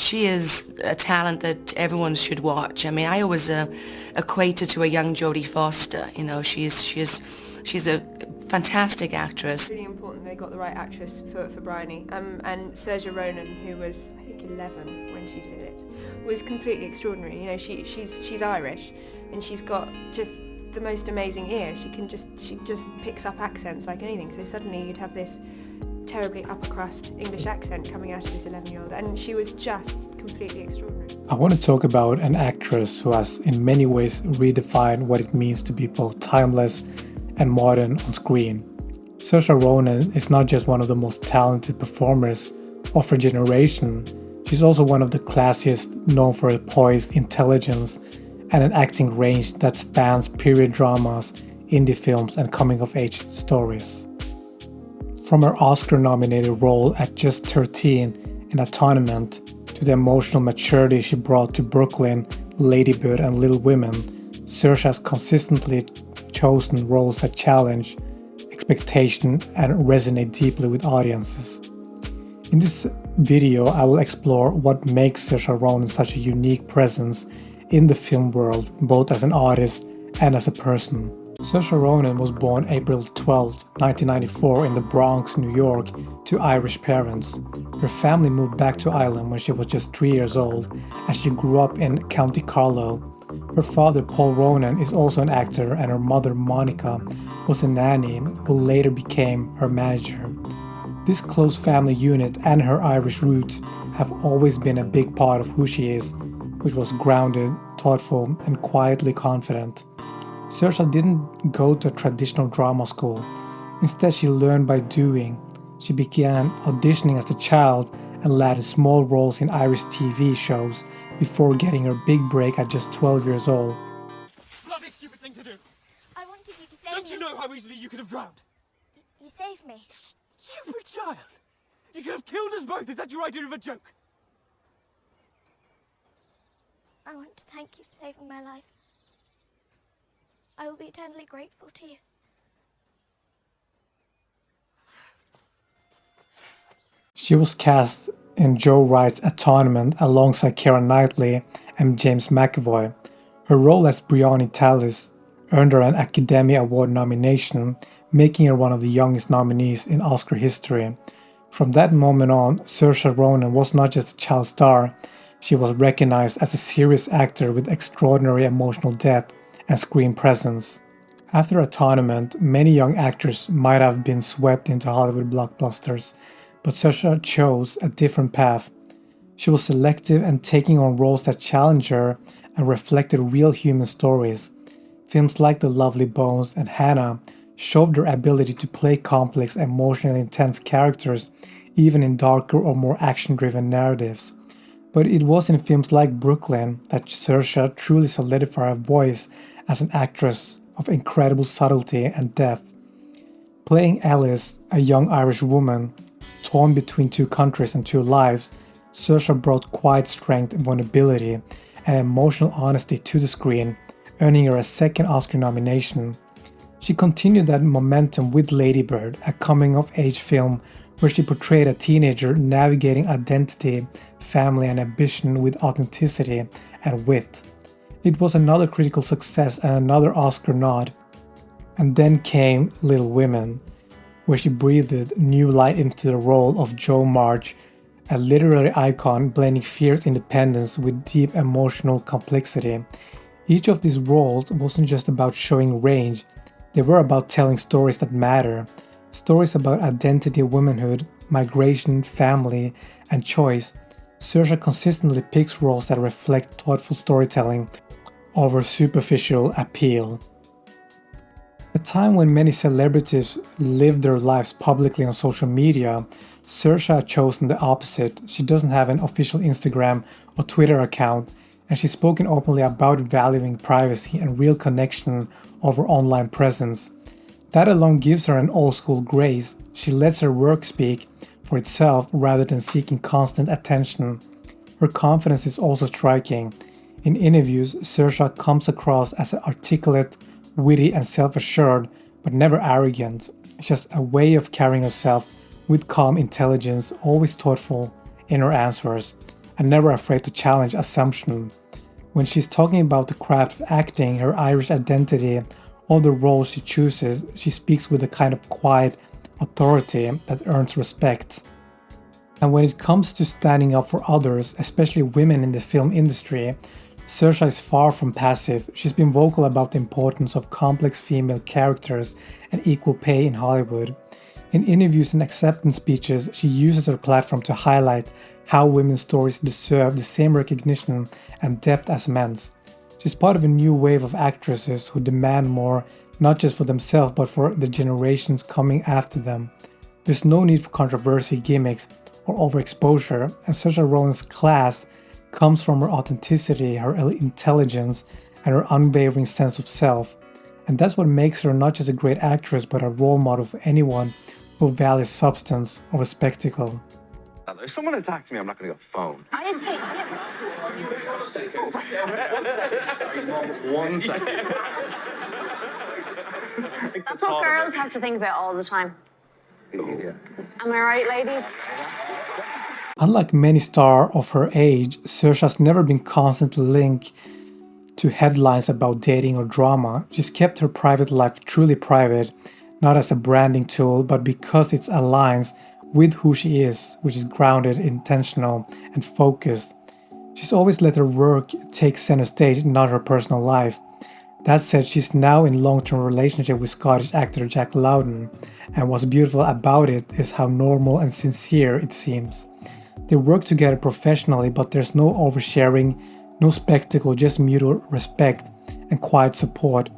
she is a talent that everyone should watch. I mean, I always equate her to a young Jodie Foster. You know, she's a fantastic actress. It's really important they got the right actress for Bryony. And Saoirse Ronan, who was I think 11 when she did it, was completely extraordinary. You know, she's Irish, and she's got just the most amazing ear. She just picks up accents like anything. So suddenly you'd have this terribly upper crust English accent coming out of this 11-year-old, and she was just completely extraordinary. I want to talk about an actress who has in many ways redefined what it means to be both timeless and modern on screen. Saoirse Ronan is not just one of the most talented performers of her generation, she's also one of the classiest, known for her poised intelligence and an acting range that spans period dramas, indie films and coming-of-age stories. From her Oscar-nominated role at just 13 in Atonement to the emotional maturity she brought to Brooklyn, Lady Bird and Little Women, Saoirse has consistently chosen roles that challenge expectation and resonate deeply with audiences. In this video, I will explore what makes Saoirse Ronan such a unique presence in the film world, both as an artist and as a person. Saoirse Ronan was born April 12, 1994 in the Bronx, New York, to Irish parents. Her family moved back to Ireland when she was just 3 years old, and she grew up in County Carlow. Her father, Paul Ronan, is also an actor, and her mother, Monica, was a nanny who later became her manager. This close family unit and her Irish roots have always been a big part of who she is, which was grounded, thoughtful, and quietly confident. Saoirse didn't go to a traditional drama school. Instead, she learned by doing. She began auditioning as a child and landed small roles in Irish TV shows before getting her big break at just 12 years old. Bloody stupid thing to do! I wanted you to save me. Don't you know how easily you could have drowned? You saved me. Stupid child! You could have killed us both! Is that your idea of a joke? I want to thank you for saving my life. I will be eternally grateful to you. She was cast in Joe Wright's Atonement alongside Keira Knightley and James McAvoy. Her role as Bryony Tallis earned her an Academy Award nomination, making her one of the youngest nominees in Oscar history. From that moment on, Saoirse Ronan was not just a child star, she was recognized as a serious actor with extraordinary emotional depth and screen presence. After Atonement, many young actors might have been swept into Hollywood blockbusters, but Saoirse chose a different path. She was selective and taking on roles that challenged her and reflected real human stories. Films like The Lovely Bones and Hannah showed her ability to play complex, emotionally intense characters, even in darker or more action-driven narratives. But it was in films like Brooklyn that Saoirse truly solidified her voice as an actress of incredible subtlety and depth. Playing Alice, a young Irish woman, torn between two countries and two lives, Saoirse brought quiet strength and vulnerability and emotional honesty to the screen, earning her a second Oscar nomination. She continued that momentum with Lady Bird, a coming-of-age film where she portrayed a teenager navigating identity, family and ambition with authenticity and wit. It was another critical success and another Oscar nod. And then came Little Women, where she breathed new life into the role of Jo March, a literary icon blending fierce independence with deep emotional complexity. Each of these roles wasn't just about showing range, they were about telling stories that matter. Stories about identity, womanhood, migration, family, and choice. Saoirse consistently picks roles that reflect thoughtful storytelling over superficial appeal. At a time when many celebrities live their lives publicly on social media, Saoirse had chosen the opposite. She doesn't have an official Instagram or Twitter account, and she's spoken openly about valuing privacy and real connection over online presence. That alone gives her an old-school grace. She lets her work speak for itself rather than seeking constant attention. Her confidence is also striking. In interviews, Saoirse comes across as articulate, witty and self-assured, but never arrogant. She has a way of carrying herself with calm intelligence, always thoughtful in her answers. and never afraid to challenge assumption. When she's talking about the craft of acting, her Irish identity, all the roles she chooses, she speaks with a kind of quiet authority that earns respect. And when it comes to standing up for others, especially women in the film industry, Saoirse is far from passive. She's been vocal about the importance of complex female characters and equal pay in Hollywood. In interviews and acceptance speeches, she uses her platform to highlight how women's stories deserve the same recognition and depth as men's. She's part of a new wave of actresses who demand more, not just for themselves but for the generations coming after them. There's no need for controversy, gimmicks, or overexposure, and Saoirse Ronan's class comes from her authenticity, her intelligence, and her unwavering sense of self. And that's what makes her not just a great actress but a role model for anyone who values substance over spectacle. If someone attacks me, I'm not going to go phone. I didn't think One second. that's what girls have to think about all the time. Yeah. Am I right, ladies? Unlike many stars of her age, Saoirse has never been constantly linked to headlines about dating or drama. She's kept her private life truly private, not as a branding tool, but because it aligns with who she is, which is grounded, intentional, and focused. She's always let her work take center stage, not her personal life. That said, she's now in long-term relationship with Scottish actor Jack Lowden, and what's beautiful about it is how normal and sincere it seems. They work together professionally, but there's no oversharing, no spectacle, just mutual respect and quiet support.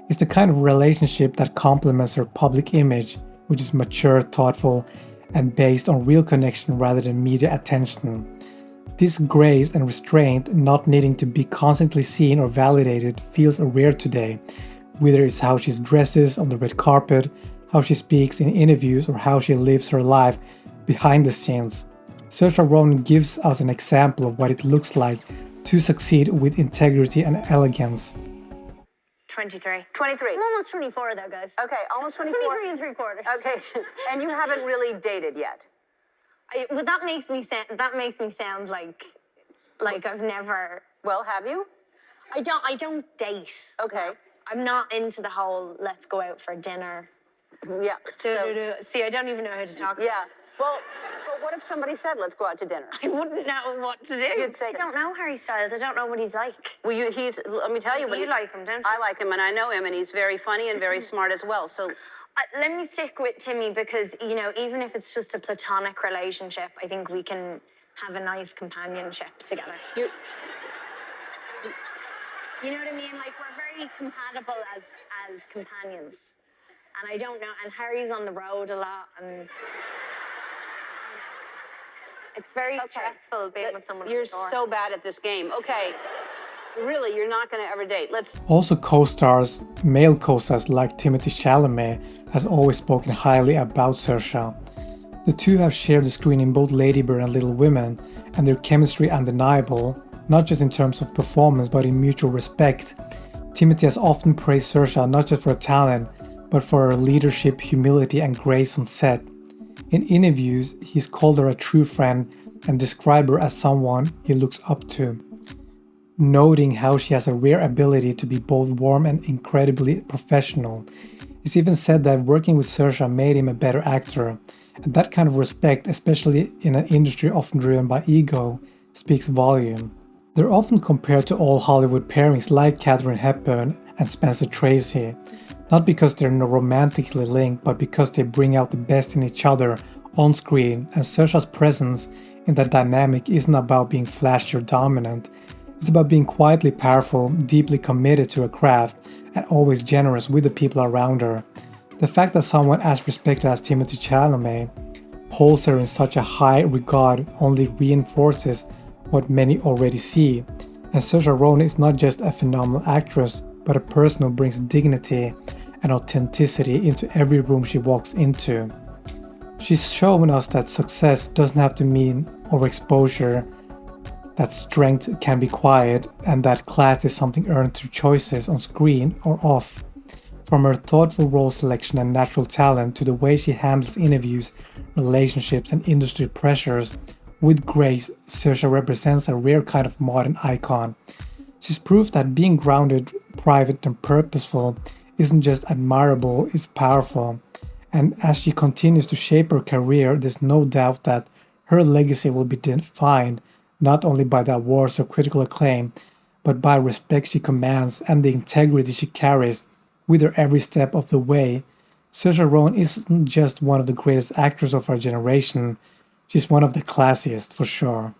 It's the kind of relationship that complements her public image, which is mature, thoughtful, and based on real connection rather than media attention. This grace and restraint, not needing to be constantly seen or validated, feels rare today, whether it's how she dresses on the red carpet, how she speaks in interviews, or how she lives her life behind the scenes. Saoirse Ronan gives us an example of what it looks like to succeed with integrity and elegance. 23. 23. I'm almost 24 though, guys. Okay, almost 24. 23 and 3/4. Okay, and you haven't really dated yet. But that makes me sound like I've never. Well, have you? I don't date. Okay. I'm not into the whole let's go out for dinner. Yeah. See, I don't even know how to talk. Yeah. Well, but what if somebody said, let's go out to dinner? I wouldn't know what to do. You'd say, I don't know Harry Styles. I don't know what he's like. Well, let me tell you. You like him, don't you? I like him, and I know him, and he's very funny and very smart as well. So let me stick with Timmy because, even if it's just a platonic relationship, I think we can have a nice companionship together. You know what I mean? Like, we're very compatible as companions. And I don't know, and Harry's on the road a lot, and it's very stressful being with someone. You're so bad at this game. Okay. Really, you're not going to ever date. Also, male co-stars like Timothée Chalamet has always spoken highly about Saoirse. The two have shared the screen in both Lady Bird and Little Women, and their chemistry undeniable, not just in terms of performance but in mutual respect. Timothée has often praised Saoirse not just for her talent, but for her leadership, humility, and grace on set. In interviews, he's called her a true friend and described her as someone he looks up to, noting how she has a rare ability to be both warm and incredibly professional. It's even said that working with Saoirse made him a better actor, and that kind of respect, especially in an industry often driven by ego, speaks volume. They're often compared to all Hollywood pairings like Katharine Hepburn and Spencer Tracy, not because they're not romantically linked, but because they bring out the best in each other on screen, and Saoirse's presence in that dynamic isn't about being flashy or dominant. It's about being quietly powerful, deeply committed to her craft, and always generous with the people around her. The fact that someone as respected as Timothée Chalamet holds her in such a high regard only reinforces what many already see, and Saoirse Ronan is not just a phenomenal actress, but a person who brings dignity and authenticity into every room she walks into. She's shown us that success doesn't have to mean overexposure, that strength can be quiet, and that class is something earned through choices on screen or off. From her thoughtful role selection and natural talent to the way she handles interviews, relationships, and industry pressures, With grace, Saoirse represents a rare kind of modern icon. She's proof that being grounded, private, and purposeful isn't just admirable, it's powerful. And as she continues to shape her career, there's no doubt that her legacy will be defined not only by the awards or critical acclaim, but by respect she commands and the integrity she carries with her every step of the way. Saoirse Ronan isn't just one of the greatest actors of our generation, she's one of the classiest for sure.